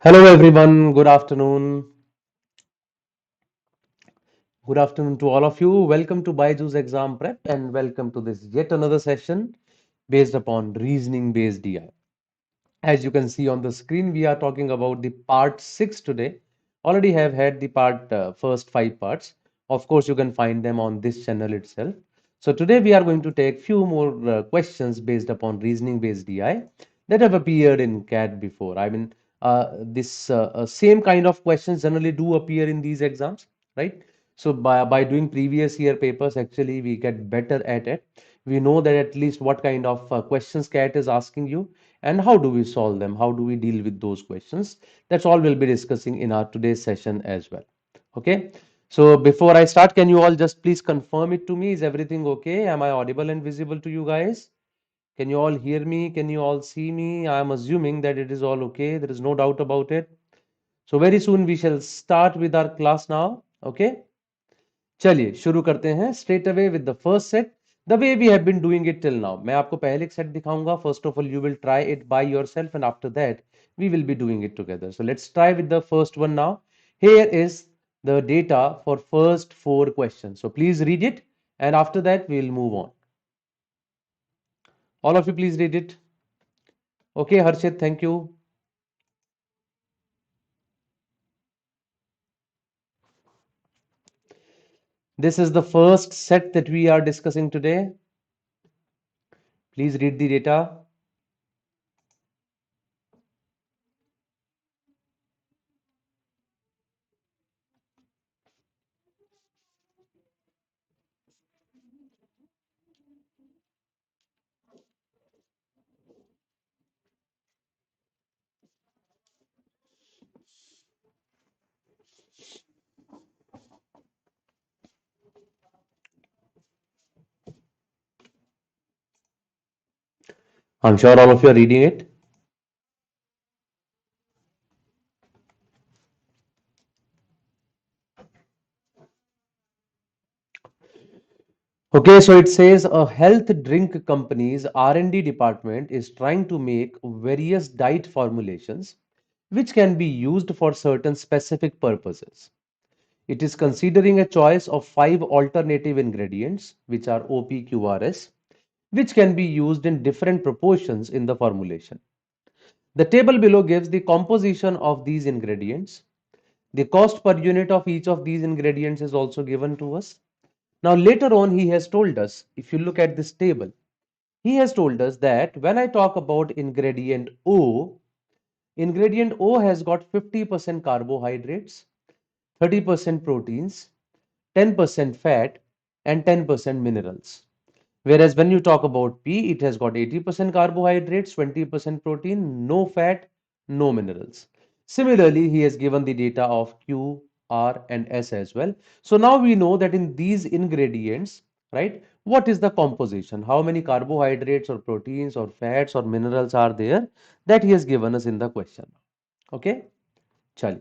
Hello everyone, good afternoon. Good afternoon to all of you. Welcome to BYJU'S exam prep and welcome to this yet another session based upon reasoning based DI. As you can see on the screen, we are talking about the part 6 today. Already have had the first 5 parts. Of course, you can find them on this channel itself. So today we are going to take few more questions based upon reasoning based DI that have appeared in CAT before. This same kind of questions generally do appear in these exams, right? So by doing previous year papers, actually we get better at it. We know that at least what kind of questions CAT is asking you and how do we solve them, how do we deal with those questions. That's all we'll be discussing in our today's session as well. Okay, so before I start, can you all just please confirm it to me? Is everything okay? Am I audible and visible to you guys? Can you all hear me? Can you all see me? I am assuming that it is all okay. There is no doubt about it. So very soon we shall start with our class now. Okay, चलिए शुरू करते हैं straight away with the first set the way we have been doing it till now. मैं आपको पहले एक set दिखाऊंगा. First of all, you will try it by yourself and after that we will be doing it together. So let's try with the first one now. Here is the data for first 4 questions. So please read it and after that we will move on. All of you please read it. Okay, Harshit, thank you. This is the first set that we are discussing today. Please read the data. I'm sure all of you are reading it. Okay, so it says a health drink company's R&D department is trying to make various diet formulations which can be used for certain specific purposes. It is considering a choice of 5 alternative ingredients which are OPQRS which can be used in different proportions in the formulation. The table below gives the composition of these ingredients. The cost per unit of each of these ingredients is also given to us. Now, later on, he has told us, if you look at this table, he has told us that when I talk about ingredient O has got 50% carbohydrates, 30% proteins, 10% fat, and 10% minerals. Whereas when you talk about P, it has got 80% carbohydrates, 20% protein, no fat, no minerals. Similarly, he has given the data of Q, R, and S as well. So now we know that in these ingredients, right, what is the composition? How many carbohydrates or proteins or fats or minerals are there? That he has given us in the question. Okay, chali.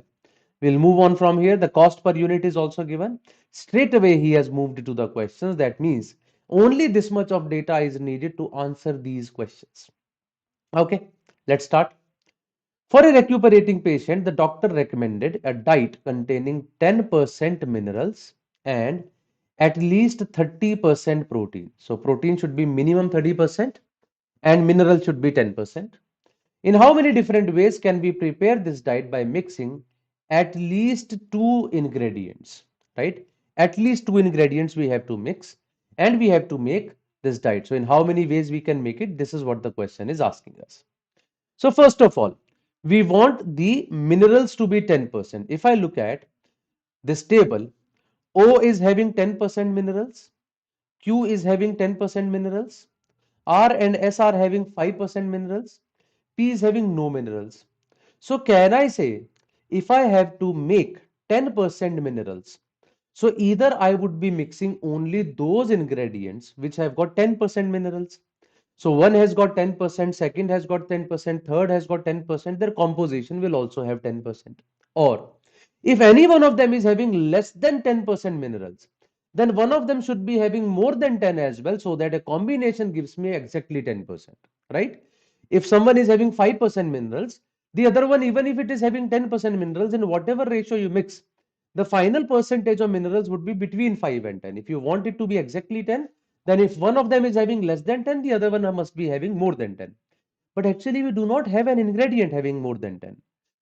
We'll move on from here. The cost per unit is also given. Straight away, he has moved to the questions. That means only this much of data is needed to answer these questions. Okay, let's start. For a recuperating patient, the doctor recommended a diet containing 10% minerals and at least 30% protein. So, protein should be minimum 30% and mineral should be 10%. In how many different ways can we prepare this diet by mixing at least 2 ingredients, right? At least 2 ingredients we have to mix and we have to make this diet. So in how many ways we can make it? This is what the question is asking us. So first of all, we want the minerals to be 10%. If I look at this table, O is having 10% minerals, Q is having 10% minerals, R and S are having 5% minerals, P is having no minerals. So can I say if I have to make 10% minerals, so either I would be mixing only those ingredients which have got 10% minerals. So one has got 10%, second has got 10%, third has got 10%, their composition will also have 10%. Or if any one of them is having less than 10% minerals, then one of them should be having more than 10 as well, so that a combination gives me exactly 10%, right? If someone is having 5% minerals, The other one, even if it is having 10% minerals, in whatever ratio you mix, the final percentage of minerals would be between 5 and 10. If you want it to be exactly 10, then if one of them is having less than 10, the other one must be having more than 10. But actually, we do not have an ingredient having more than 10.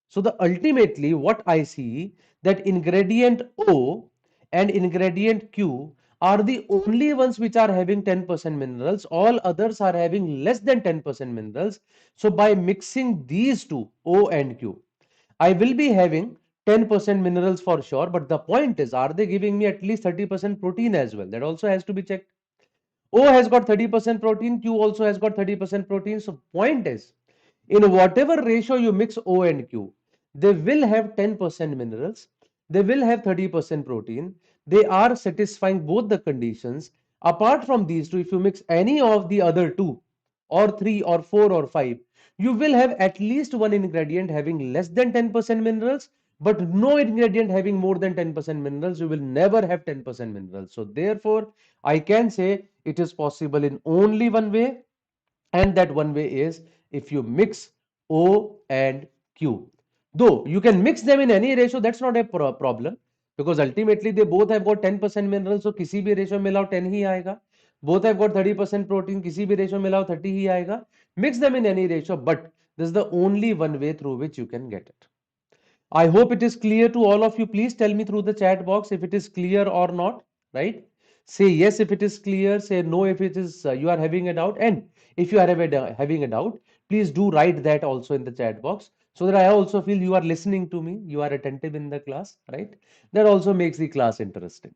So the ultimately what I see, that ingredient O and ingredient Q are the only ones which are having 10% minerals. All others are having less than 10% minerals. So by mixing these two, O and Q, I will be having 10% minerals for sure. But the point is, are they giving me at least 30% protein as well? That also has to be checked. O has got 30% protein, Q also has got 30% protein. So point is, in whatever ratio you mix O and Q, they will have 10% minerals, they will have 30% protein, they are satisfying both the conditions. Apart from these two, if you mix any of the other two, or three, or four, or five, you will have at least one ingredient having less than 10% minerals, but no ingredient having more than 10% minerals. You will never have 10% minerals. So therefore, I can say it is possible in only one way, and that one way is if you mix O and Q. Though you can mix them in any ratio, that's not a problem, because ultimately they both have got 10% minerals, so किसी भी ratio में लाओ 10 ही आएगा. Both have got 30% protein, किसी भी ratio में लाओ 30 ही आएगा. Mix them in any ratio, but this is the only one way through which you can get it. I hope it is clear to all of you. Please tell me through the chat box if it is clear or not, right? Say yes if it is clear, say no if it is you are having a doubt, and if you are having a doubt, please do write that also in the chat box, so that I also feel you are listening to me, you are attentive in the class, right? That also makes the class interesting.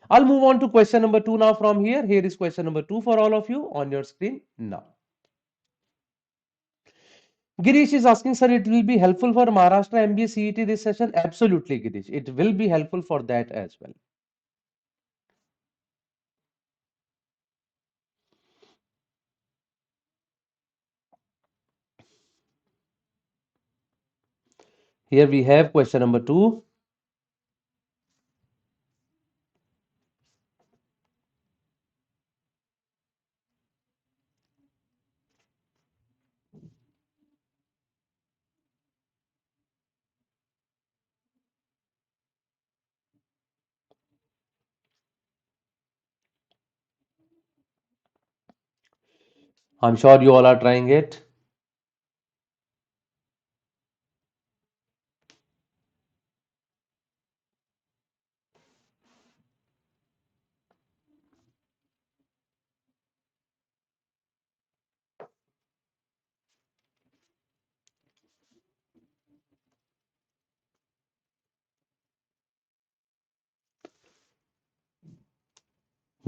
I'll move on to question number 2 now from here. Here is question number 2 for all of you on your screen now. Girish is asking, sir, it will be helpful for Maharashtra MBA CET this session? Absolutely, Girish. It will be helpful for that as well. Here we have question number 2. I'm sure you all are trying it.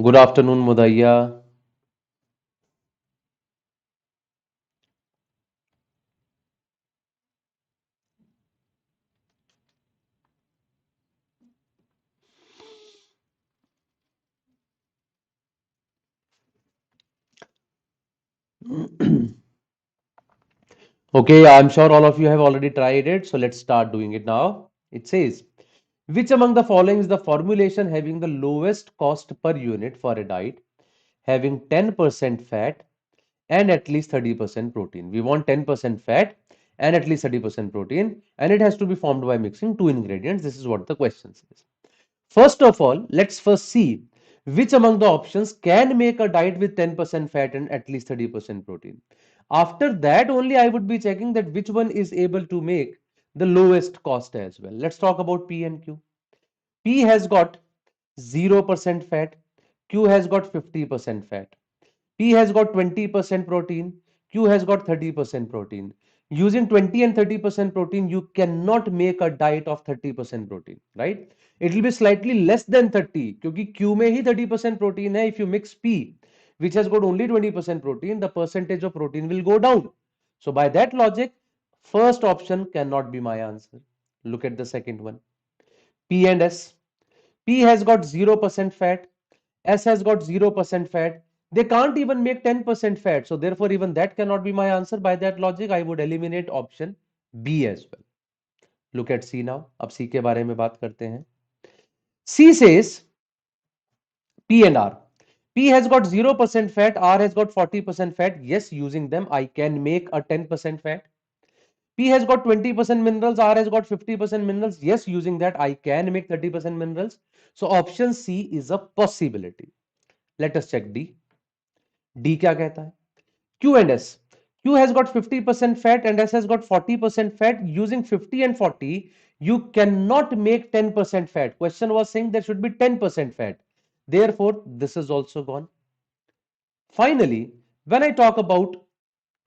Good afternoon, Mudaiya. Okay, I'm sure all of you have already tried it. So let's start doing it now. It says, which among the following is the formulation having the lowest cost per unit for a diet, having 10% fat and at least 30% protein? We want 10% fat and at least 30% protein, and it has to be formed by mixing two ingredients. This is what the question says. First of all, let's first see which among the options can make a diet with 10% fat and at least 30% protein. After that, only I would be checking that which one is able to make the lowest cost as well. Let's talk about P and Q. P has got 0% fat, Q has got 50% fat. P has got 20% protein, Q has got 30% protein. Using 20 and 30% protein, you cannot make a diet of 30% protein, right? It will be slightly less than 30 क्योंकि Q में ही 30% protein है. If you mix P, which has got only 20% protein, the percentage of protein will go down. So by that logic, first option cannot be my answer. Look at the second one. P and S. P has got 0% fat, S has got 0% fat. They can't even make 10% fat. So therefore, even that cannot be my answer. By that logic, I would eliminate option B as well. Look at C now. अब C के बारे में बात करते हैं. C says P and R. P has got 0% fat, R has got 40% fat. Yes, using them, I can make a 10% fat. P has got 20% minerals, R has got 50% minerals. Yes, using that I can make 30% minerals. So option C is a possibility. Let us check D. D क्या कहता है? Q and S. Q has got 50% fat and S has got 40% fat. Using 50 and 40, you cannot make 10% fat. Question was saying there should be 10% fat. Therefore, this is also gone. Finally, when I talk about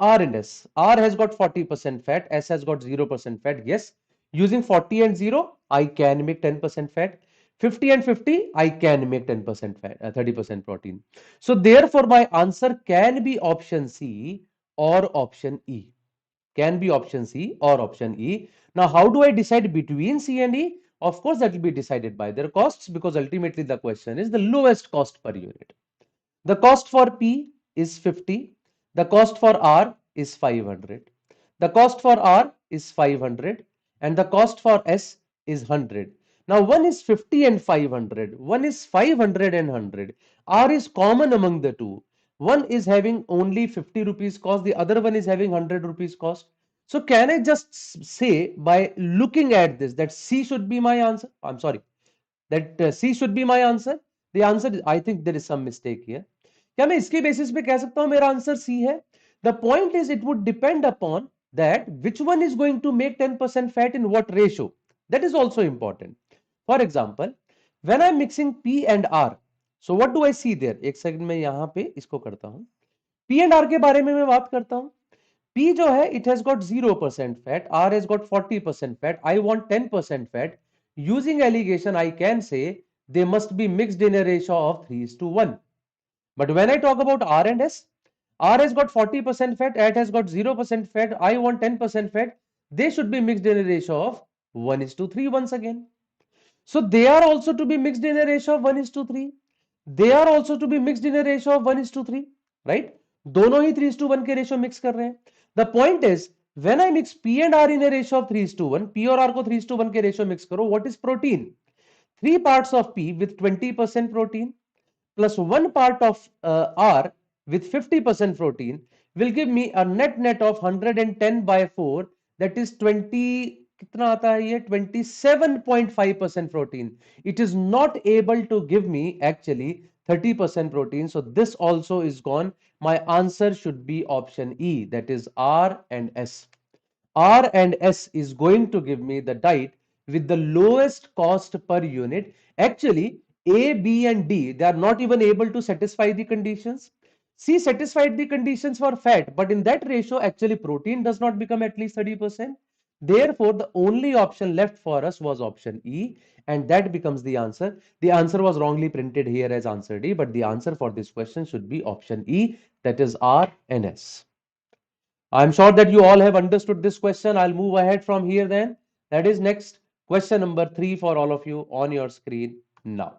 R and S, R has got 40% fat, S has got 0% fat. Yes, using 40 and 0, I can make 10% fat. 50 and 50, I can make 10% fat, 30% protein. So therefore, my answer can be option C or option E. Can be option C or option E. Now, how do I decide between C and E? Of course, that will be decided by their costs, because ultimately the question is the lowest cost per unit. The cost for P is 50. The cost for R is 500. The cost for R is 500 and the cost for S is 100. Now one is 50 and 500. One is 500 and 100. R is common among the two. One is having only 50 rupees cost. The other one is having 100 rupees cost. So can I just say by looking at this that C should be my answer? I'm sorry. That C should be my answer? The answer is, I think there is some mistake here. क्या मैं इसके basis पे कह सकता हूं मेरा answer C है? The point is it would depend upon that which one is going to make 10% fat in what ratio. That is also important. For example, when I'm mixing P and R, so what do I see there? एक second में यहां पे इसको करता हूं. P and R के बारे में मैं बात करता हूं. P जो है it has got 0% fat, R has got 40% fat, I want 10% fat. Using allegation I can say they must be mixed in a ratio of 3:1. But when I talk about R and S, R has got 40% fat, S has got 0% fat, I want 10% fat. They should be mixed in a ratio of 1:3 once again. So they are also to be mixed in a ratio of 1:3. They are also to be mixed in a ratio of 1:3, right? दोनों ही 3:1 के ratio mix कर रहे हैं. The point is, when I mix P and R in a ratio of 3:1, P और R को 3:1 के ratio mix करो, what is protein? 3 parts of P with 20% protein plus 1 part of R with 50% protein will give me a net of 110 by 4, that is 20. कितना आता है ये? 27.5% protein. It is not able to give me actually 30% protein. So this also is gone. My answer should be option E, that is R and S. R and S is going to give me the diet with the lowest cost per unit. Actually, A, B, and D, they are not even able to satisfy the conditions. C satisfied the conditions for fat, but in that ratio, actually protein does not become at least 30%. Therefore, the only option left for us was option E, and that becomes the answer. The answer was wrongly printed here as answer D, but the answer for this question should be option E, that is R and S. I'm sure that you all have understood this question. I'll move ahead from here then. That is next question number 3 for all of you on your screen now.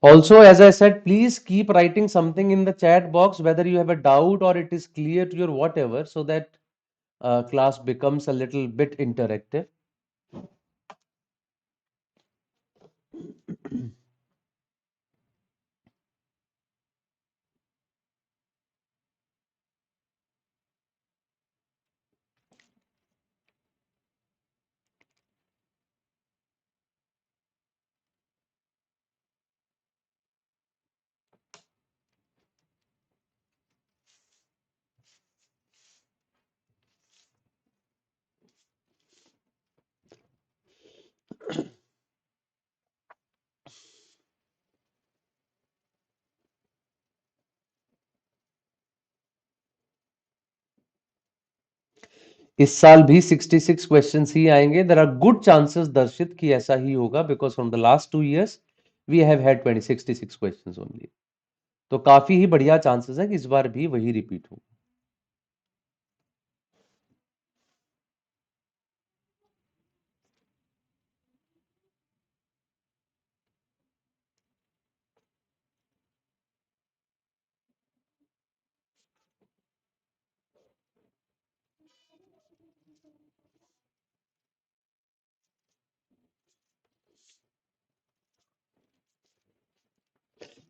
Also, as I said, please keep writing something in the chat box, whether you have a doubt or it is clear to your whatever, so that class becomes a little bit interactive. इस साल भी 66 questions ही आएंगे. There are good chances दर्शित कि ऐसा ही होगा, because from the last 2 years we have had 66 questions only. तो काफी ही बढ़िया चांसेस है कि इस बार भी वही रिपीट हो.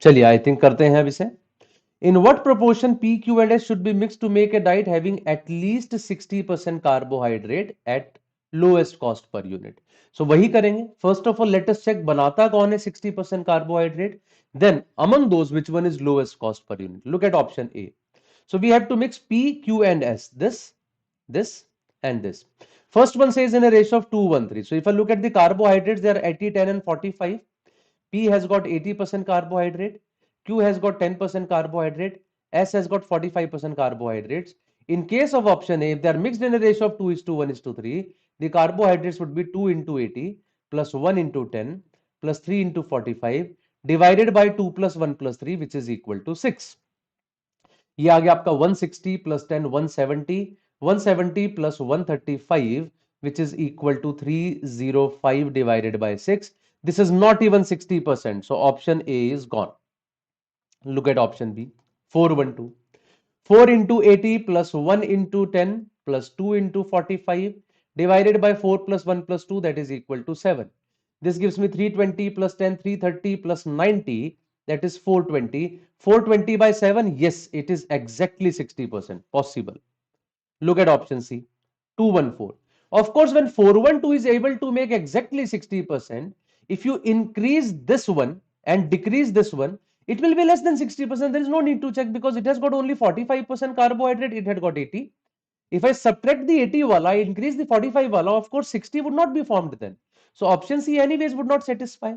चलिए आई थिंक करते हैं अब इसे। In what proportion P, Q and S should be mixed to make a diet having at least 60% carbohydrate at lowest cost per unit? So वही करेंगे। First of all, let us check बनाता कौन है 60% carbohydrate. Then among those, which one is lowest cost per unit? Look at option A. So we have to mix P, Q and S. This, and this. First one says in a ratio of 2:1:3. So if I look at the carbohydrates, they are 80, 10 and 45. P has got 80% carbohydrate, Q has got 10% carbohydrate, S has got 45% carbohydrates. In case of option A, if they are mixed in a ratio of 2 is to 1 is to 3, the carbohydrates would be 2 into 80 plus 1 into 10 plus 3 into 45 divided by 2 plus 1 plus 3, which is equal to 6. ये आ गया आपका 160 plus 10 170, 170 plus 135, which is equal to 305 divided by 6. This is not even 60%, so option A is gone. Look at option B, 412. 4 into 80 plus 1 into 10 plus 2 into 45 divided by 4 plus 1 plus 2, that is equal to 7. This gives me 320 plus 10, 330 plus 90, that is 420. 420 by 7, yes, it is exactly 60% possible. Look at option C, 214. Of course, when 412 is able to make exactly 60%, if you increase this one and decrease this one, it will be less than 60%. There is no need to check because it has got only 45% carbohydrate, it had got 80. If I subtract the 80 wala, I increase the 45 wala, of course 60 would not be formed then. So option C anyways would not satisfy.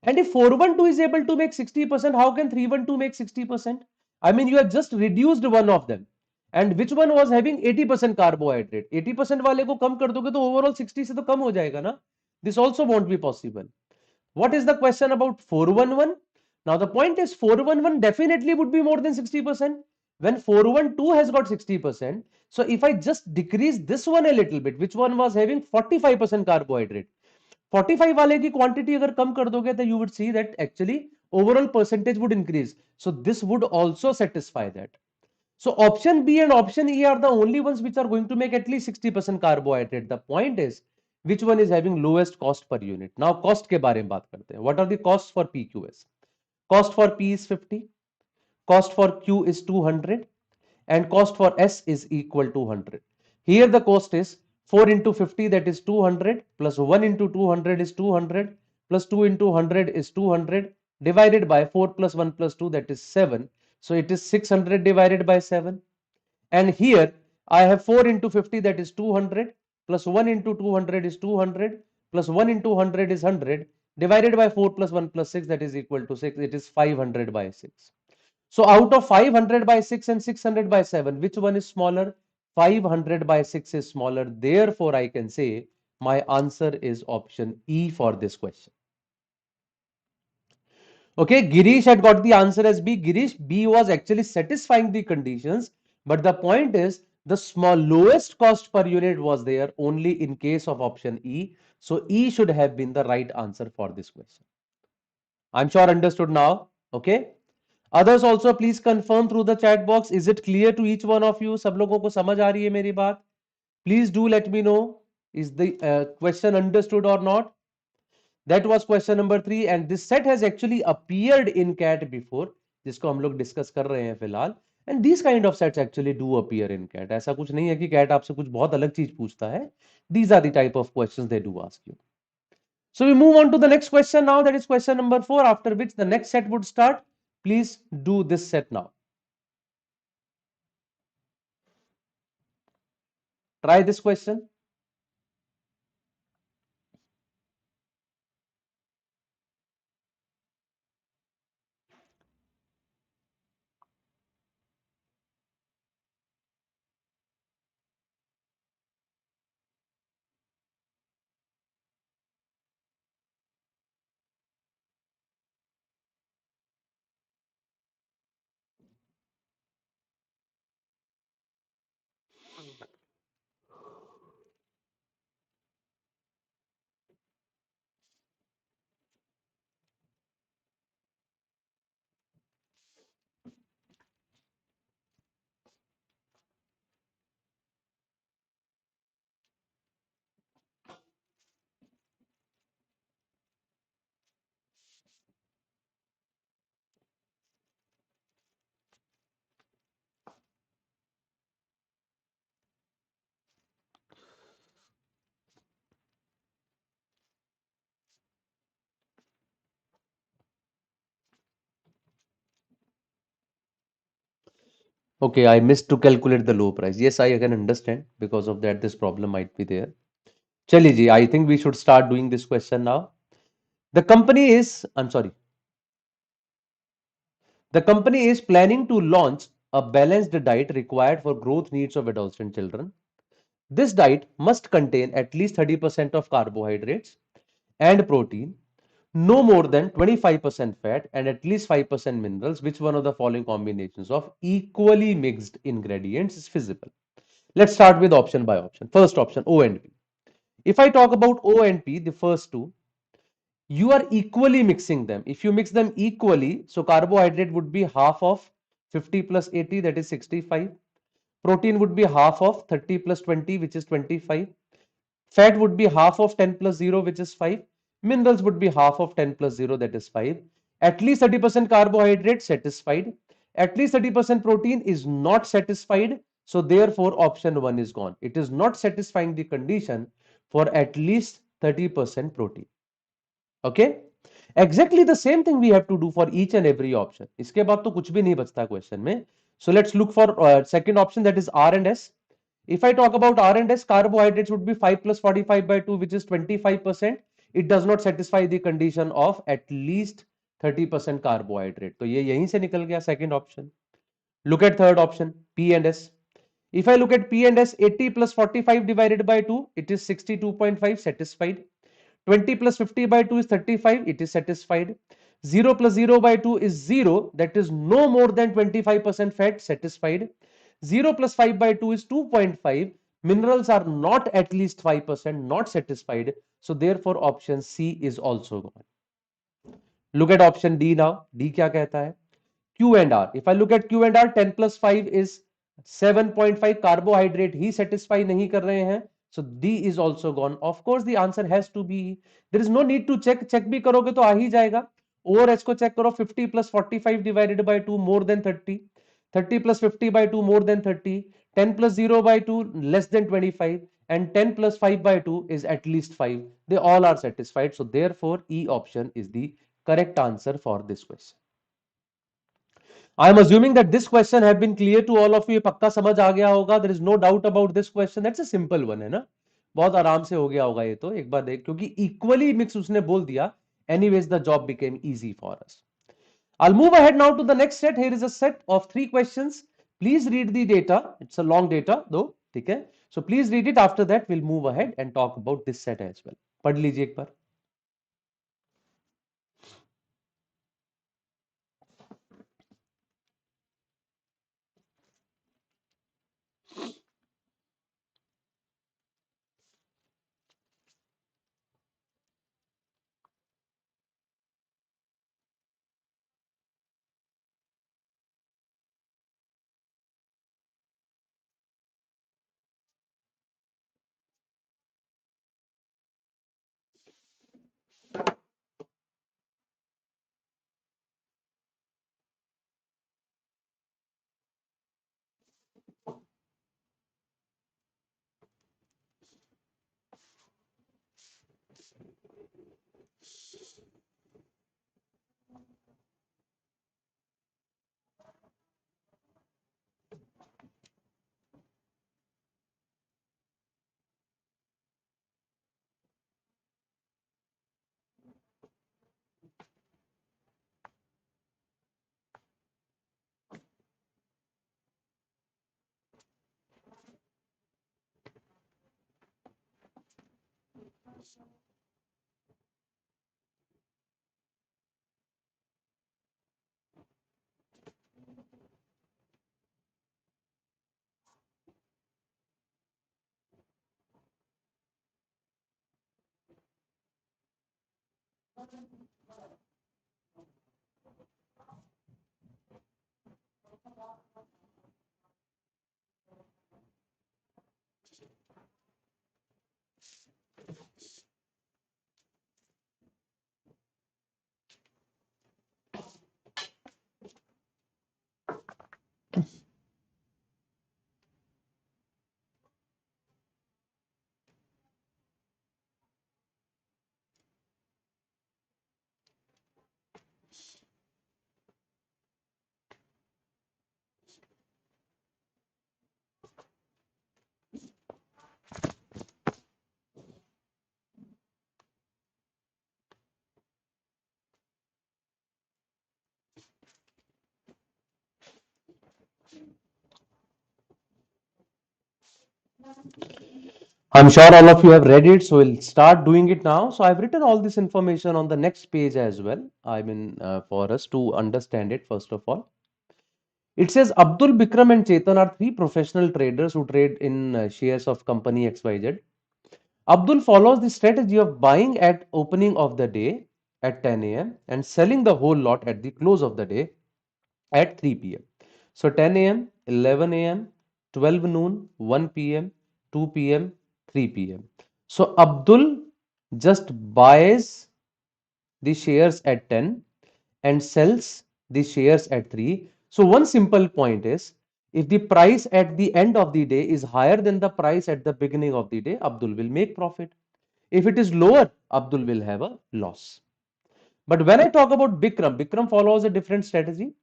And if 412 is able to make 60%, how can 312 make 60%? I mean, you have just reduced one of them. And which one was having 80% carbohydrate? 80% वाले को कम कर दोगे तो overall 60 से तो कम हो जाएगा ना? This also won't be possible. What is the question about 411? Now the point is 411 definitely would be more than 60%. When 412 has got 60%, so if I just decrease this one a little bit, which one was having 45% carbohydrate, 45 वाले की quantity अगर कम कर दोगे तो you would see that actually overall percentage would increase. So this would also satisfy that. So option B and option E are the only ones which are going to make at least 60% carbohydrate. The point is which one is having lowest cost per unit. Now cost के बारे में बात करते हैं. What are the costs for PQS? Cost for P is 50, cost for Q is 200, and cost for S is equal to 100. Here the cost is 4 into 50, that is 200, plus 1 into 200 is 200, plus 2 into 100 is 200, divided by 4 plus 1 plus 2, that is 7. So it is 600 divided by 7. And here I have 4 into 50, that is 200, plus 1 into 200 is 200, plus 1 into 100 is 100, divided by 4 plus 1 plus 6, that is equal to 6. It is 500 by 6. So out of 500 by 6 and 600 by 7, which one is smaller? 500 by 6 is smaller. Therefore, I can say my answer is option E for this question. Okay, Girish had got the answer as B. Girish, B was actually satisfying the conditions, but the point is the small lowest cost per unit was there only in case of option E. So E should have been the right answer for this question. I'm sure understood now. Okay. Others also please confirm through the chat box. Is it clear to each one of you? सब लोगों को समझ आ रही है मेरी बात? Please do let me know. Is the question understood or not? That was question number 3 and this set has actually appeared in CAT before, जिसको हम लोग डिस्कस कर रहे हैं फिलहाल. And these kind of sets actually do appear in CAT. ऐसा कुछ नहीं है कि CAT आपसे कुछ बहुत अलग चीज पूछता है. These are the type of questions they do ask you. So we move on to the next question now, that is question number 4, after which the next set would start. Please do this set now. Try this question. Okay, I missed to calculate the low price. Yes, I can understand. Because of that, this problem might be there. Chali ji, I think we should start doing this question now. The company is, I'm sorry, the company is planning to launch a balanced diet required for growth needs of adolescent children. This diet must contain at least 30% of carbohydrates and protein, no more than 25% fat, and at least 5% minerals. Which one of the following combinations of equally mixed ingredients is feasible? Let's start with option by option. First option, O and P. If I talk about O and P, the first two, you are equally mixing them. If you mix them equally, so carbohydrate would be half of 50 plus 80, that is 65. Protein would be half of 30 plus 20, which is 25. Fat would be half of 10 plus 0, which is 5. Minerals would be half of 10 plus 0, that is 5. At least 30% carbohydrate satisfied. At least 30% protein is not satisfied. So therefore option 1 is gone. It is not satisfying the condition for at least 30% protein. Okay. Exactly the same thing we have to do for each and every option. इसके बाद तो कुछ भी नहीं बचता question में. So let's look for second option, that is R and S. If I talk about R and S, carbohydrates would be 5 plus 45 by 2, which is 25%. It does not satisfy the condition of at least 30% carbohydrate. तो ये यहीं से निकल गया second option. Look at third option, P and S. If I look at P and S, 80 plus 45 divided by 2, it is 62.5, satisfied. 20 plus 50 by 2 is 35, it is satisfied. 0 plus 0 by 2 is 0, that is no more than 25% fat, satisfied. 0 plus 5 by 2 is 2.5, minerals are not at least 5%, not satisfied. So therefore option C is also gone. Look at option D now. D क्या कहता है? Q and R. If I look at Q and R, 10 plus 5 is 7.5. Carbohydrate he satisfy नहीं कर रहे हैं. So D is also gone. Of course, the answer has to be E. There is no need to check. Check भी करोगे तो आ ही जाएगा. O और H को check करो. 50 plus 45 divided by 2 more than 30. 30 plus 50 by 2 more than 30. 10 plus 0 by 2 less than 25. And 10 plus 5 by 2 is at least 5. They all are satisfied. So therefore, E option is the correct answer for this question. I am assuming that this question have been clear to all of you. पक्का समझ आ गया होगा. There is no doubt about this question. That's a simple one है ना. बहुत आराम से हो गया होगा ये तो. एक बार देख, क्योंकि equally mix उसने बोल दिया. Anyways, the job became easy for us. I'll move ahead now to the next set. Here is a set of 3 questions. Please read the data. It's a long data though. ठीक है. So please read it. After that, we'll move ahead and talk about this set as well. पढ़ लीजिए एक बार. I'm sure all of you have read it, so we'll start doing it now. So I've written all this information on the next page as well. I mean, for us to understand it, first of all. It says Abdul, Bikram, and Chetan are three professional traders who trade in shares of company XYZ. Abdul follows the strategy of buying at opening of the day at 10 a.m. and selling the whole lot at the close of the day at 3 p.m. So 10 a.m., 11 a.m., 12 noon, 1 p.m., 2 p.m., 3 p.m. So Abdul just buys the shares at 10 and sells the shares at 3. So one simple point is, if the price at the end of the day is higher than the price at the beginning of the day, Abdul will make profit. If it is lower, Abdul will have a loss. But when I talk about Bikram, Bikram follows a different strategy.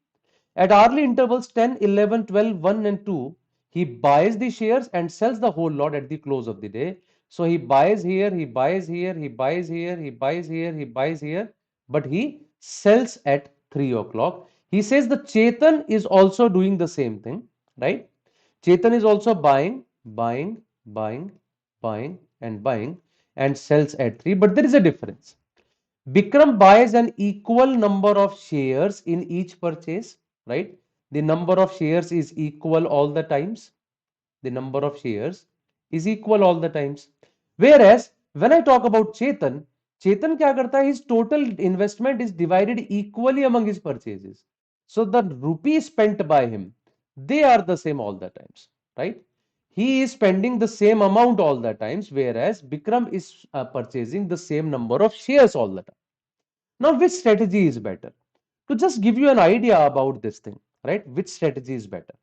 At hourly intervals 10, 11, 12, 1 and 2, he buys the shares and sells the whole lot at the close of the day. So he buys here, he buys here, he buys here, he buys here, he buys here, but he sells at 3 o'clock. He says the Chetan is also doing the same thing, right? Chetan is also buying, buying, buying, buying and buying and sells at 3, but there is a difference. Bikram buys an equal number of shares in each purchase, right? The number of shares is equal all the times. The number of shares is equal all the times. Whereas when I talk about Chetan, Chetan क्या करता है? His total investment is divided equally among his purchases. So the rupees spent by him, they are the same all the times, right? He is spending the same amount all the times, whereas Bikram is purchasing the same number of shares all the time. Now, which strategy is better? To just give you an idea about this thing, right? Which strategy is better?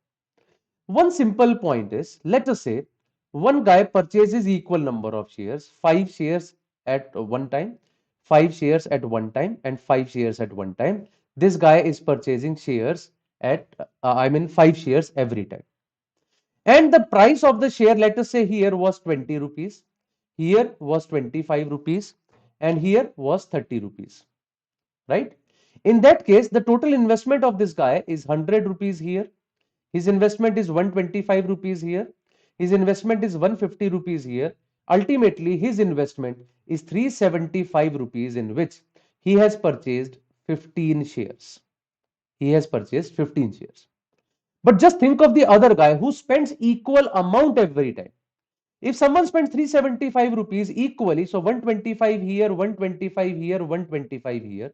One simple point is, let us say one guy purchases equal number of shares, 5 shares at one time, 5 shares at one time, and 5 shares at one time. This guy is purchasing shares at, 5 shares every time. And the price of the share, let us say here was 20 rupees, here was 25 rupees, and here was 30 rupees, right? In that case, the total investment of this guy is 100 rupees here. His investment is 125 rupees here. His investment is 150 rupees here. Ultimately, his investment is 375 rupees, in which he has purchased 15 shares. He has purchased 15 shares. But just think of the other guy who spends equal amount every time. If someone spends 375 rupees equally, so 125 here, 125 here, 125 here,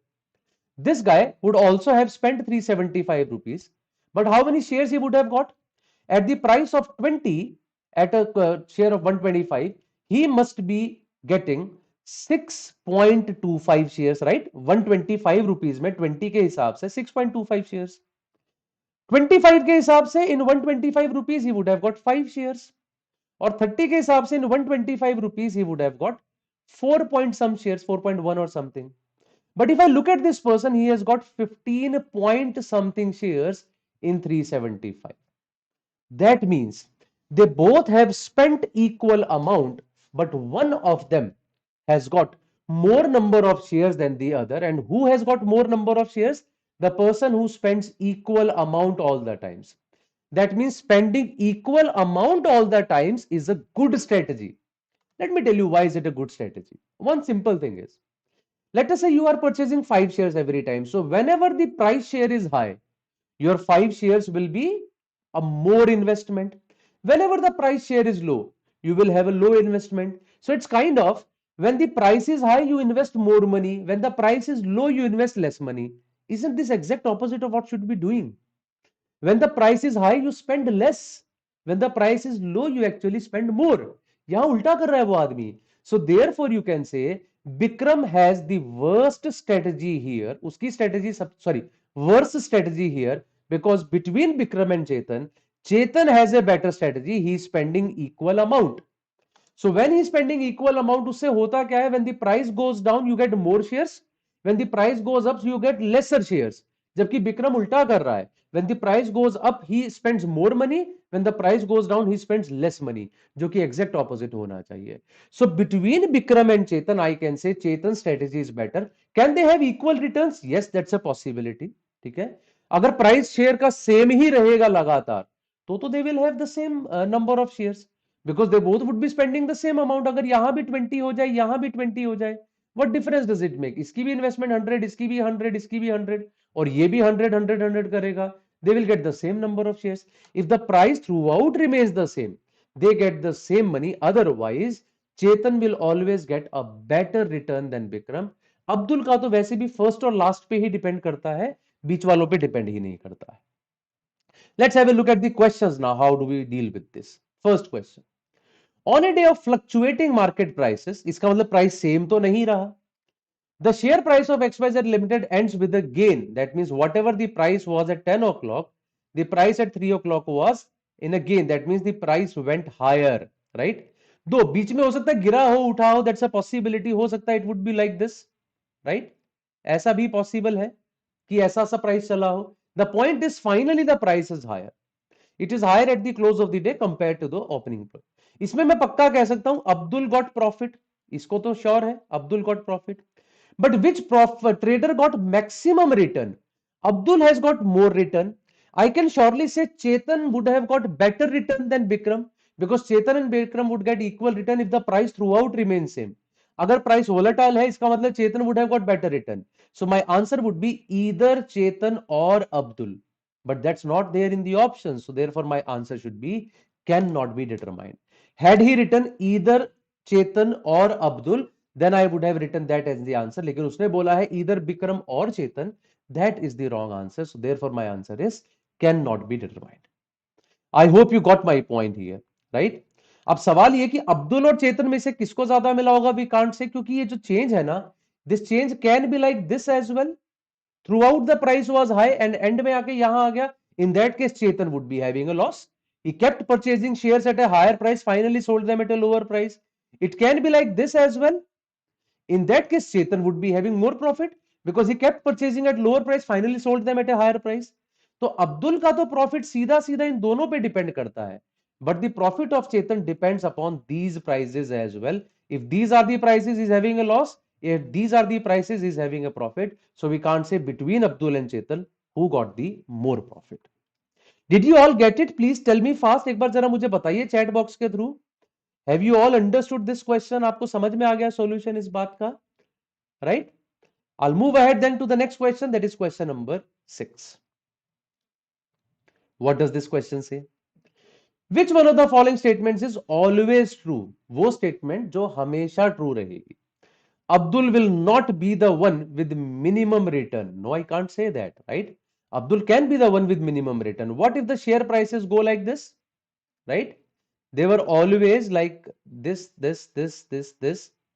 this guy would also have spent 375 rupees. But how many shares he would have got? At the price of 20, at a share of 125, he must be getting 6.25 shares, right? 125 rupees में 20 के हिसाब से 6.25 shares. 25 के हिसाब से in 125 rupees he would have got 5 shares. और 30 के हिसाब से in 125 rupees he would have got 4 point some shares, 4.1 or something. But if I look at this person, he has got 15 point something shares in 375. That means they both have spent equal amount, but one of them has got more number of shares than the other. And who has got more number of shares? The person who spends equal amount all the times. That means spending equal amount all the times is a good strategy. Let me tell you why is it a good strategy. One simple thing is, let us say you are purchasing 5 shares every time. So whenever the price share is high, your 5 shares will be a more investment. Whenever the price share is low, you will have a low investment. So it's kind of, when the price is high, you invest more money. When the price is low, you invest less money. Isn't this exact opposite of what should be doing? When the price is high, you spend less. When the price is low, you actually spend more. यहाँ उल्टा कर रहा है वो आदमी. So therefore you can say Bikram has the worst strategy here. उसकी strategy worst strategy here, because between Bikram and Chetan, Chetan has a better strategy. He is spending equal amount. So when he is spending equal amount, उससे होता क्या है? When the price goes down, you get more shares. When the price goes up, you get lesser shares. जबकि विक्रम उल्टा कर रहा है. When the price goes up, he spends more money. When the price goes down, he spends less money. जो कि exact opposite होना चाहिए. So between Bikram and Chetan, I can say Chetan's strategy is better. Can they have equal returns? Yes, that's a possibility. ठीक है. अगर price share का same ही रहेगा लगातार, तो they will have the same number of shares. because they both would be spending the same amount. अगर यहाँ भी 20 हो जाए, यहाँ भी 20 हो जाए, what difference does it make? इसकी भी इन्वेस्टमेंट 100, इसकी भी 100, इसकी भी 100, और ये भी 100 100 100 करेगा, they will get the same number of shares. If the price throughout remains the same, they get the same money. Otherwise, Chetan will always get a better return than Bikram. Abdul का तो वैसे भी फर्स्ट और last पे ही depend करता है, बीच वालों पे डिपेंड ही नहीं करता है. Let's have a look at the questions now. How do we deal with this? First question. On a day of fluctuating market prices, इसका मतलब प्राइस सेम तो नहीं रहा. The share price of XYZ Limited ends with a gain. That means whatever the price was at 10 o'clock, the price at 3 o'clock was in a gain. That means the price went higher, right? दो बीच में हो सकता है गिरा हो उठा हो, that's a possibility. हो सकता है it would be like this, right? ऐसा भी possible है कि ऐसा सा प्राइस चला हो. The point is finally the price is higher. It is higher at the close of the day compared to the opening price. इसमें मैं पक्का कह सकता हूं अब्दुल गॉट प्रॉफिट, इसको तो श्योर है Abdul got profit. But which trader got maximum return? Abdul has got more return. I can surely say Chetan would have got better return than Bikram, because Chetan and Bikram would get equal return if the price throughout remains same. अगर price volatile है, इसका मतलब Chetan would have got better return. So my answer would be either Chetan or Abdul. But that's not there in the options. So therefore my answer should be cannot be determined. Had he written either Chetan or Abdul, then I would have written that as the answer. लेकिन उसने बोला है either Bikram or Chetan, that is the wrong answer. So therefore my answer is cannot be determined. I hope you got my point here, right? अब सवाल ये कि अब्दुल और चेतन में से किसको ज्यादा मिला होगा, we can't say, क्योंकि ये जो चेंज है ना, this change can be like this as well. Throughout the price was high and end में आके यहां आ गया. In that case, Chetan would be having a loss. He kept purchasing shares at a higher price, finally sold them at a lower price. It can be like this as well. In that case, Chetan would be having more profit because he kept purchasing at lower price, finally sold them at a higher price. तो अब्दुल का तो profit सीधा सीधा इन दोनों पे depend करता है, but the profit of Chetan depends upon these prices as well. If these are the prices, he's having a loss. If these are the prices, he's having a profit. So we can't say between Abdul and Chetan who got the more profit. Did you all get it? Please tell me fast. एक बार जरा मुझे बताइए chat box के through. Have you all understood this question? आपको समझ में आ गया solution इस बात का, right? I'll move ahead then to the next question, that is question number 6. What does this question say? Which one of the following statements is always true? वो statement जो हमेशा true रहेगी. Abdul will not be the one with minimum return. No, I can't say that, right? Abdul can be the one with minimum return. What if the share prices go like this, right? They were always like this,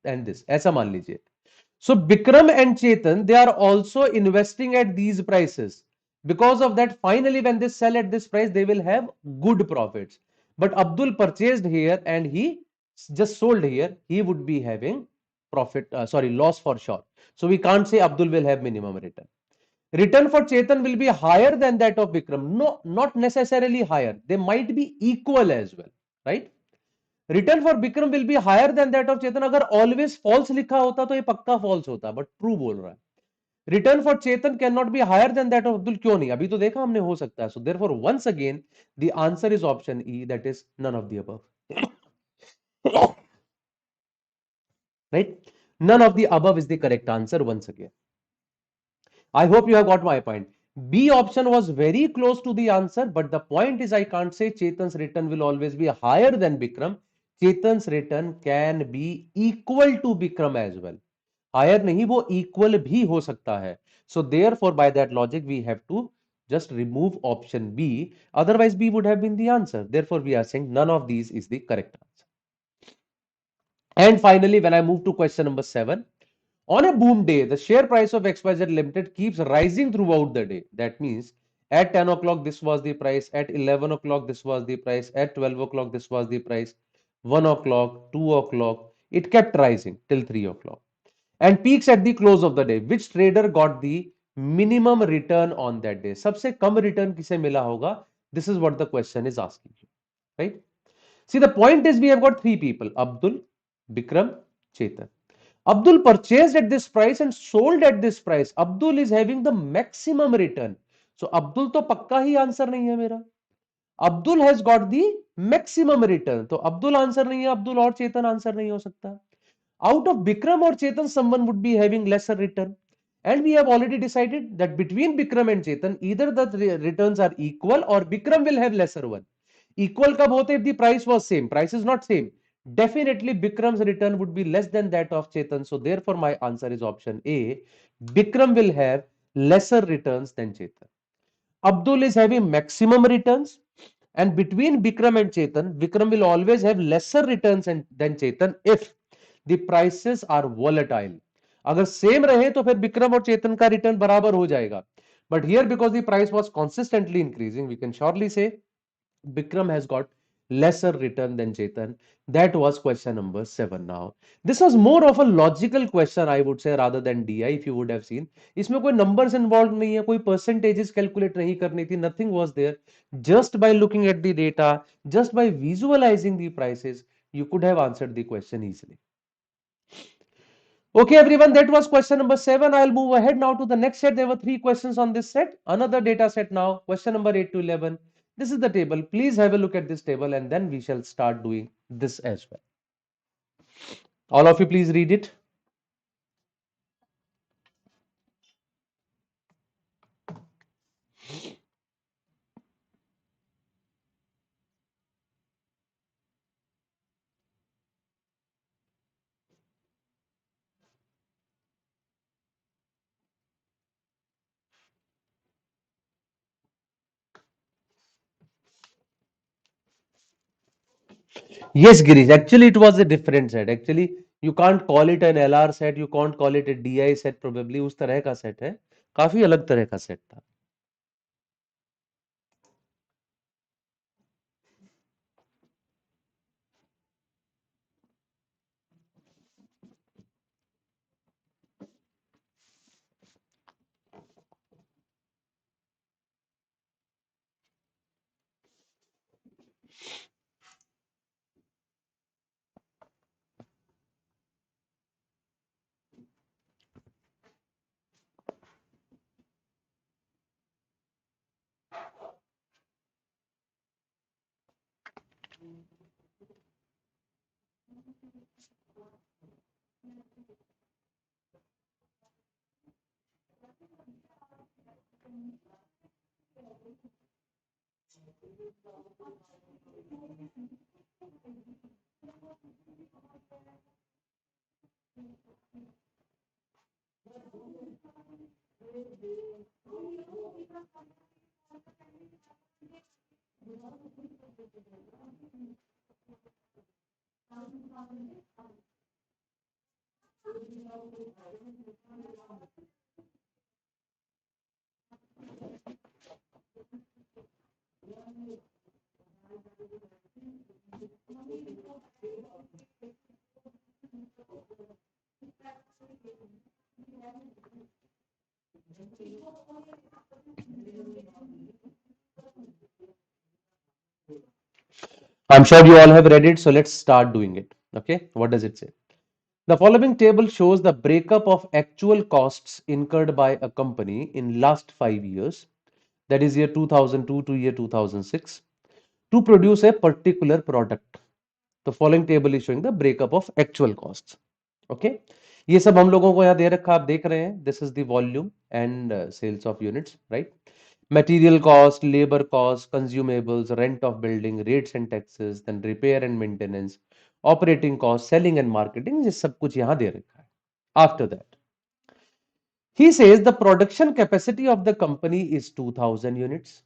and this. ऐसा मान लीजिए. So Bikram and Chetan, they are also investing at these prices. Because of that, finally, when they sell at this price, they will have good profits. But Abdul purchased here and he just sold here. He would be having loss for sure. So we can't say Abdul will have minimum return. Return for Chetan will be higher than that of Bikram. No, not necessarily higher. They might be equal as well, right? Return for Bikram will be higher than that of Chetan. अगर always false लिखा होता तो ये पक्का false होता, but true बोल रहा है. Return for Chetan cannot be higher than that of Abdul. क्यों नहीं? अभी तो देखा हमने हो सकता है. So therefore, once again, the answer is option E, that is none of the above. Right? None of the above is the correct answer once again. I hope you have got my point. B option was very close to the answer, but the point is I can't say Chetan's return will always be higher than Bikram. Chetan's return can be equal to Bikram as well. Higher नहीं, वो equal भी हो सकता है. So therefore, by that logic, we have to just remove option B. Otherwise, B would have been the answer. Therefore, we are saying none of these is the correct answer. And finally, when I move to question number 7, on a boom day, the share price of XYZ Limited keeps rising throughout the day. That means at 10 o'clock, this was the price. At 11 o'clock, this was the price. At 12 o'clock, this was the price. 1 o'clock, 2 o'clock. It kept rising till 3 o'clock. And peaks at the close of the day. Which trader got the minimum return on that day? सबसे कम return किसे मिला होगा? This is what the question is asking you, right? See, the point is we have got 3 people: Abdul, Bikram, Chetan. Abdul purchased at this price and sold at this price. Abdul is having the maximum return. So Abdul तो पक्का ही answer नहीं है मेरा. Abdul has got the maximum return, तो Abdul answer नहीं है, अब्दुल और चेतन answer नहीं हो सकता. Out of Bikram or Chetan, someone would be having lesser return. And we have already decided that between Bikram and Chetan, either the returns are equal or Bikram will have lesser one. Equal kab hote if the price was same. Price is not same. Definitely Bikram's return would be less than that of Chetan. So therefore my answer is option A. Bikram will have lesser returns than Chetan. Abdul is having maximum returns. And between Bikram and Chetan, Bikram will always have lesser returns than Chetan if the prices are volatile. अगर same रहे तो फिर विक्रम और चेतन का return बराबर हो जाएगा. But here, because the price was consistently increasing, we can surely say Bikram has got lesser return than Chetan. That was question number 7. Now, this was more of a logical question, I would say, rather than DI, if you would have seen. इसमें कोई numbers involved नहीं है, कोई percentages calculate नहीं करनी थी, nothing was there. Just by looking at the data, just by visualizing the prices, you could have answered the question easily. Okay, everyone, that was question number 7. I'll move ahead now to the next set. There were 3 questions on this set. Another data set now, question number 8 to 11. This is the table. Please have a look at this table and then we shall start doing this as well. All of you, please read it. Yes, Girish. Actually, it was a different set. Actually, you can't call it an LR set. You can't call it a DI set. Probably उस तरह का set है. काफी अलग तरह का set था. I'm sure you all have read it, so let's start doing it. Okay, what does it say? The following table shows the breakup of actual costs incurred by a company in last 5 years, that is year 2002 to year 2006, to produce a particular product. The following table is showing the breakup of actual costs. Okay, ये सब हम लोगों को यहाँ दे रखा, आप देख रहे हैं. This is the volume and sales of units, right? Material cost, labor cost, consumables, rent of building, rates and taxes, then repair and maintenance, operating cost, selling and marketing, ये सब कुछ यहाँ दे रखा है. After that, he says the production capacity of the company is 2000 units.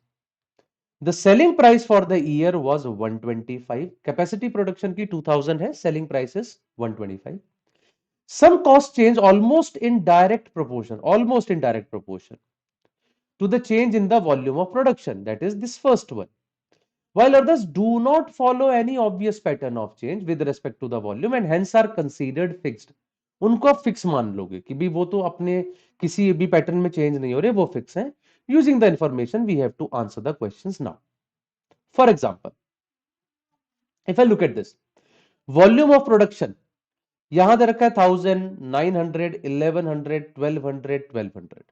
The selling price for the year was 125. Capacity production की 2000 है, selling price is 125. Some costs change almost in direct proportion to the change in the volume of production. That is this first one. While others do not follow any obvious pattern of change with respect to the volume and hence are considered fixed. उनको आप fix मान लोगे कि भी वो तो अपने किसी भी पैटर्न में चेंज नहीं हो रहे, वो फिक्स हैं. Using the information, we have to answer the questions now. For example, if I look at this, volume of production, यहां दे रखा है 1000, 900, 1100, 1200, 1200.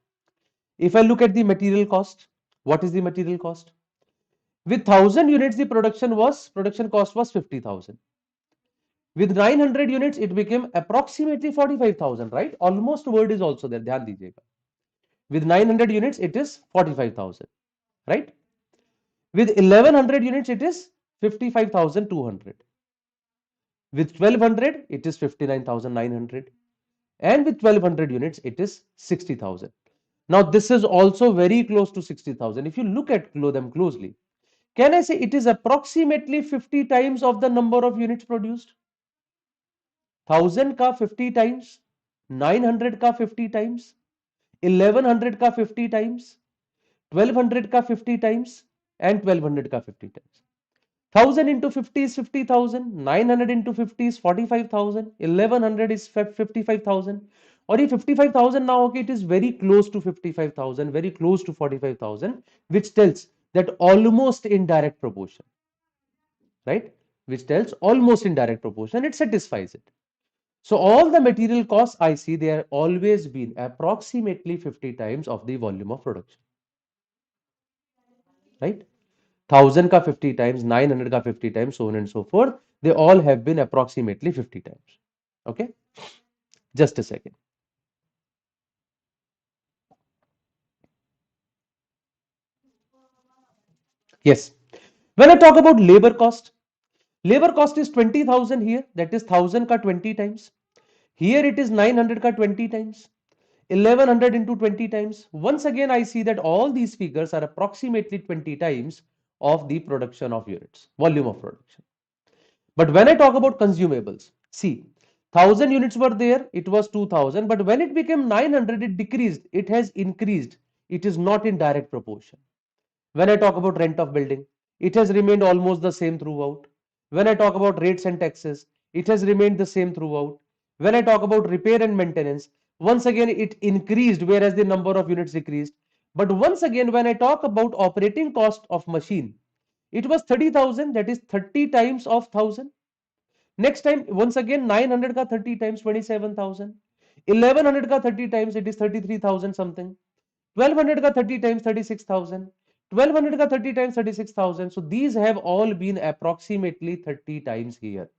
If I look at the material cost, what is the material cost? With 1000 units, the production cost was 50,000. With 900 units, it became approximately 45,000, right? Almost word is also there. ध्यान दीजिएगा. With 900 units, it is 45,000, right? With 1100 units, it is 55,200. With 1200, it is 59,900. And with 1200 units, it is 60,000. Now, this is also very close to 60,000. If you look at them closely, can I say it is approximately 50 times of the number of units produced? 1000 का 50 times, 900 का 50 times, 1100 का 50 times, 1200 का 50 times, and 1200 का 50 times. 1000 into 50 is 50,000, 900 into 50 is 45,000, 1100 is 55,000. Or if 55,000 now, okay, it is very close to 55,000, very close to 45,000, which tells that almost in direct proportion, right? Which tells almost in direct proportion, it satisfies it. So all the material costs I see, they are always been approximately 50 times of the volume of production, right? 1000 ka 50 times, 900 ka 50 times, so on and so forth. They all have been approximately 50 times. Okay, just a second. Yes, when I talk about labor cost is 20,000 here, that is 1000 ka 20 times. Here it is 900 ka 20 times. 1100 into 20 times. Once again, I see that all these figures are approximately 20 times of the production of units, volume of production. But when I talk about consumables, see, 1000 units were there, it was 2000, but when it became 900, it decreased, it has increased. It is not in direct proportion. When I talk about rent of building, it has remained almost the same throughout. When I talk about rates and taxes, it has remained the same throughout. When I talk about repair and maintenance, once again it increased, whereas the number of units decreased. But once again, when I talk about operating cost of machine, it was 30,000, that is 30 times of 1000. Next time, once again, 900 ka 30 times 27,000. 1100 ka 30 times, it is 33,000 something. 1200 ka 30 times 36,000. 1200 ka 30 times 36,000. So these have all been approximately 30 times here.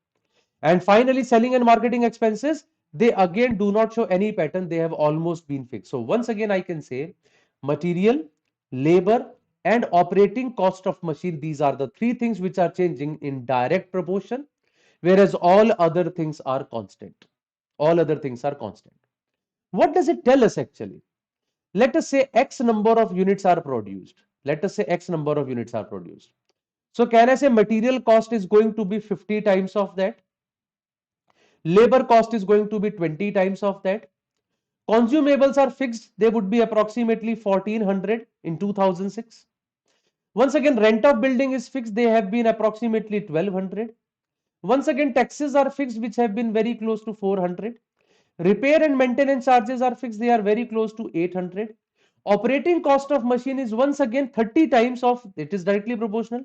And finally, selling and marketing expenses, they again do not show any pattern. They have almost been fixed. So once again, I can say material, labor, and operating cost of machine. These are the three things which are changing in direct proportion, whereas all other things are constant. All other things are constant. What does it tell us actually? Let us say X number of units are produced. Let us say X number of units are produced. So can I say material cost is going to be 50 times of that? Labor cost is going to be 20 times of that. Consumables are fixed. They would be approximately 1400 in 2006. Once again, rent of building is fixed. They have been approximately 1200. Once again, taxes are fixed, which have been very close to 400. Repair and maintenance charges are fixed. They are very close to 800. Operating cost of machine is once again 30 times of, it is directly proportional,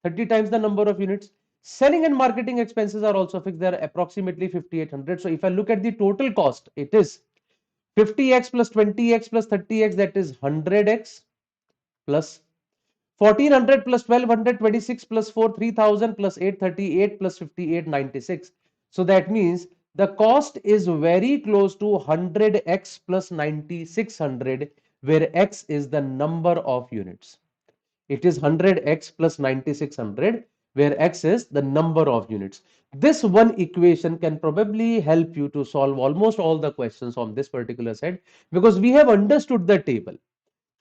30 times the number of units. Selling and marketing expenses are also fixed. They are approximately 5800. So if I look at the total cost, it is 50x plus 20x plus 30x, that is 100x, plus 1400 plus 1200, 26 plus 4, 3000 plus 838 plus 58, 96. So that means the cost is very close to 100x plus 9600, where x is the number of units. It is 100x plus 9600, where x is the number of units. This one equation can probably help you to solve almost all the questions on this particular set, because we have understood the table.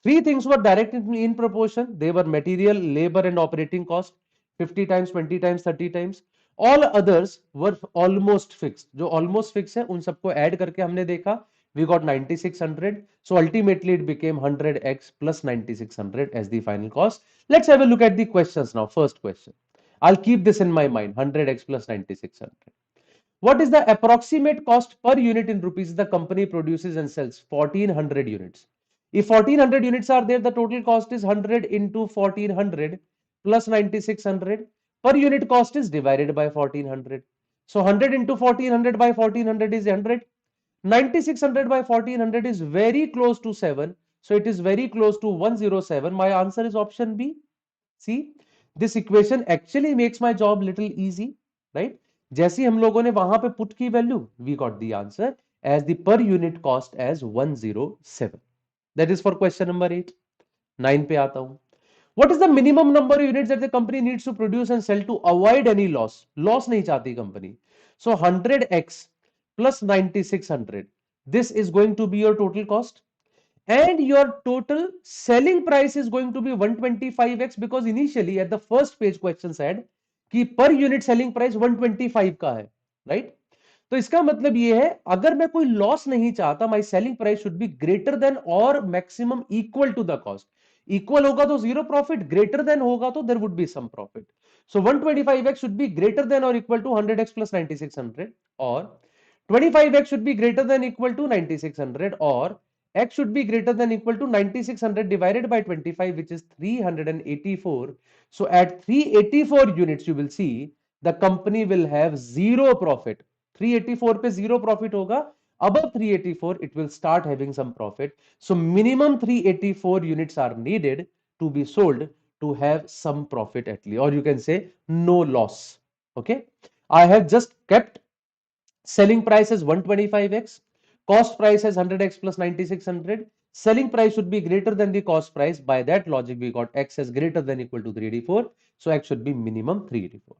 Three things were directly in proportion. They were material, labor, and operating cost. 50 times, 20 times, 30 times. All others were almost fixed. जो almost fixed है, उन सबको add करके हमने देखा. We got 9600. So ultimately it became 100x plus 9600 as the final cost. Let's have a look at the questions now. First question. I'll keep this in my mind. 100x plus 9600. What is the approximate cost per unit in rupees the company produces and sells? 1400 units. If 1400 units are there, the total cost is 100 into 1400 plus 9600. Per unit cost is divided by 1400. So 100 into 1400 by 1400 is 100. 9600 by 1400 is very close to 7. So it is very close to 107. My answer is option B. See, this equation actually makes my job little easy, right? जैसे हम लोगों ने वहां पे put की value, we got the answer as the per unit cost as 107. That is for question number 8. 9 पे आता हूं. What is the minimum number of units that the company needs to produce and sell to avoid any loss? Loss नहीं चाहती company. So 100x plus 9600. This is going to be your total cost. And your total selling price is going to be 125x because initially at the first page question said कि per unit selling price 125 का है, right? तो इसका मतलब ये है अगर मैं कोई लॉस नहीं चाहता, my selling price should be greater than और maximum equal to the cost. Equal होगा तो जीरो प्रॉफिट, ग्रेटर देन होगा तो there would be some profit. So 125x should be greater than और इक्वल टू 100x plus 9600, और 25x should be greater than equal to 9600, or x should be greater than equal to 9600 divided by 25, which is 384. So at 384 units you will see the company will have zero profit. 384 पे zero profit होगा. Above 384 it will start having some profit. So minimum 384 units are needed to be sold to have some profit at least, or you can say no loss. Okay, I have just kept selling price is 125x, cost price is 100x plus 9600. Selling price should be greater than the cost price. By that logic we got x as greater than equal to 384, so x should be minimum 384.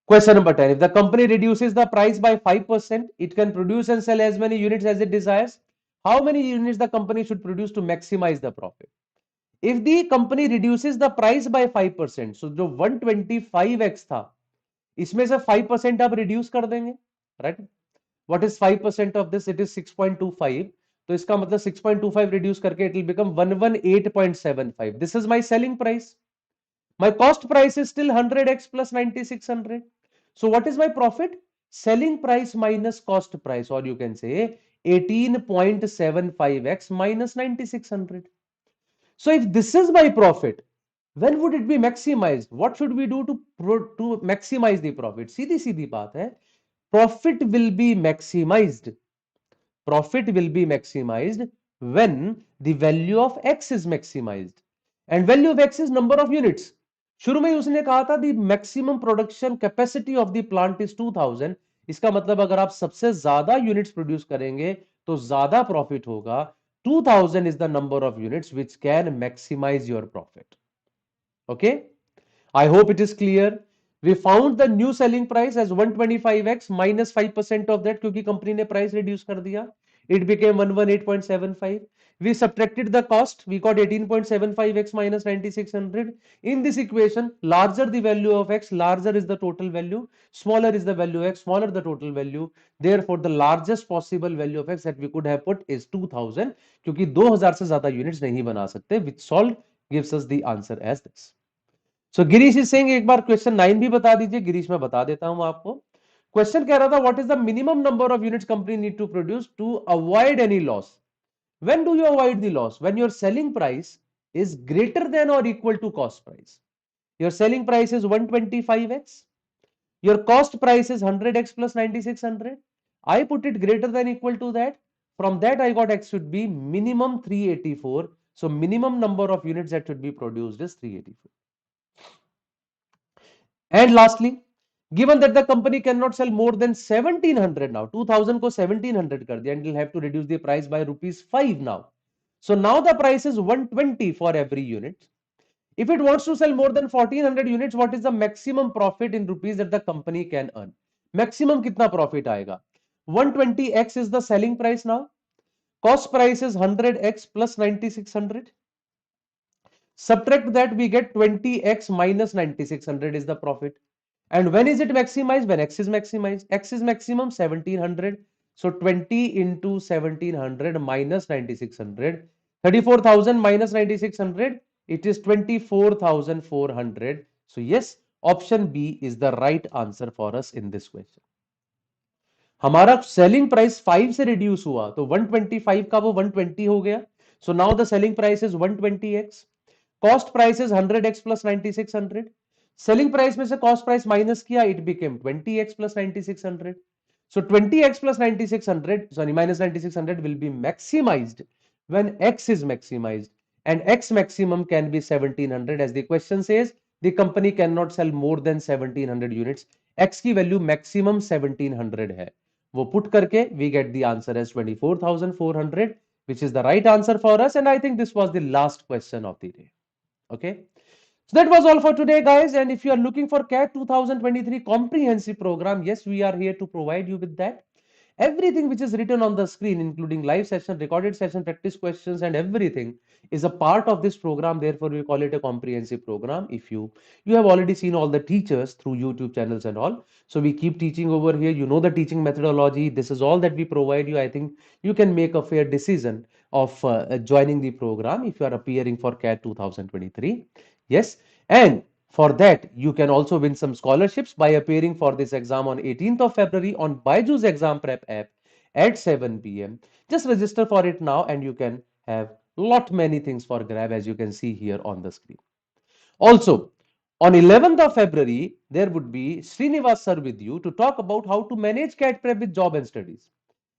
Question number 10. If the company reduces the price by 5%, it can produce and sell as many units as it desires. How many units the company should produce to maximize the profit? If the company reduces the price by 5%, so जो 125x था, इसमें से 5% आप reduce कर देंगे, right? What is 5% of this? It is 6.25. तो इसका मतलब 6.25 reduce करके it will become 118.75. This is my selling price. My cost price is still 100x plus 9600. So what is my profit? Selling price minus cost price, or you can say 18.75x minus 9600. So if this is my profit, when would it be maximized? What should we do to maximize the profit? सीधी सीधी बात है. Profit will be maximized. Profit will be maximized when the value of x is maximized. And value of x is number of units. शुरू में उसने कहा था the maximum production capacity of the plant is 2000. इसका मतलब अगर आप सबसे ज्यादा यूनिट्स प्रोड्यूस करेंगे तो ज्यादा प्रॉफिट होगा. 2000 is the number of units which can maximize your profit. Okay, I hope it is clear. We found the new selling price as 125x minus 5% of that क्योंकि कंपनी ने price reduce कर दिया. It became 118.75. We subtracted the cost. We got 18.75x minus 9600. In this equation, larger the value of x, larger is the total value. Smaller is the value of x, smaller the total value. Therefore, the largest possible value of x that we could have put is 2000. क्योंकि 2000 से ज्यादा units नहीं बना सकते. Which solved gives us the answer as this. So Girish is saying एक बार question 9 भी बता दीजिए. गिरीश मैं बता देता हूं आपको. क्वेश्चन कह रहा था what is the minimum number of units company need to produce to avoid any loss. When do you avoid the loss? When your selling price is greater than और equal to cost price. Your selling price is 125x, your cost price is 100x plus 9600. I put it greater than equal to that. From that I got x should be minimum 384. So minimum number of units that should be produced is 384. And lastly, given that the company cannot sell more than 1700 now, 2000 को 1700 कर दिया, and will have to reduce the price by rupees 5 now. So now the price is 120 for every unit. If it wants to sell more than 1400 units, what is the maximum profit in rupees that the company can earn? Maximum कितना profit आएगा? 120x is the selling price now. Cost price is 100x plus 9600. Subtract that, we get 20x minus 9600 is the profit. And when is it maximized? When x is maximized. X is maximum 1700. So 20 into 1700 minus 9600. 34,000 minus 9600. It is 24,400. So yes, option B is the right answer for us in this question. हमारा selling price 5 से reduce हुआ तो 125 का वो 120 हो गया. So now the selling price is 120x. Cost price is 100x plus 9600. Selling price में से कॉस्ट प्राइस माइनस किया, it became 20x plus 9600. So 20x plus 9600, sorry, minus 9600 will be maximized when x is maximized. and X maximum can be 1700. As the question says, the company cannot sell more than 1700 units. X की value maximum 1700 है. वो put करके we get the answer as 24,400, which is the right answer for us. And I think this was the last question of the day. Okay. So that was all for today, guys. And if you are looking for CAT 2023 comprehensive program, yes, we are here to provide you with that. Everything which is written on the screen, including live session, recorded session, practice questions, and everything is a part of this program. Therefore, we call it a comprehensive program. If you have already seen all the teachers through YouTube channels and all, so we keep teaching over here. You know the teaching methodology. This is all that we provide you. I think you can make a fair decision of joining the program if you are appearing for CAT 2023. Yes, and for that, you can also win some scholarships by appearing for this exam on 18th of February on BYJU'S exam prep app at 7 p.m. Just register for it now and you can have lot many things for grab, as you can see here on the screen. Also, on 11th of February, there would be Srinivas sir with you to talk about how to manage CAT prep with job and studies.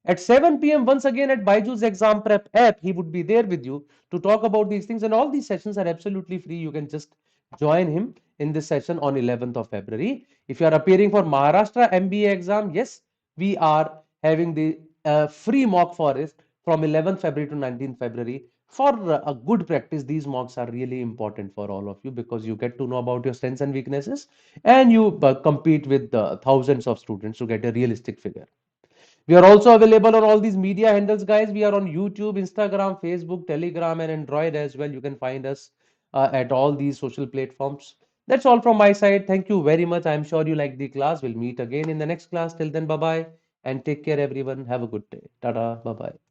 At 7 p.m., once again at BYJU'S exam prep app, he would be there with you to talk about these things. And all these sessions are absolutely free. You can just join him in this session on 11th of February. If you are appearing for Maharashtra MBA exam, yes, we are having the free mock for it from 11th February to 19th February. For a good practice, these mocks are really important for all of you because you get to know about your strengths and weaknesses and you compete with thousands of students to get a realistic figure. We are also available on all these media handles, guys. We are on YouTube, Instagram, Facebook, Telegram, and Android as well. You can find us at all these social platforms. That's all from my side. Thank you very much. I'm sure you like the class. We'll meet again in the next class. Till then, bye bye and take care, everyone. Have a good day. Tada, bye bye.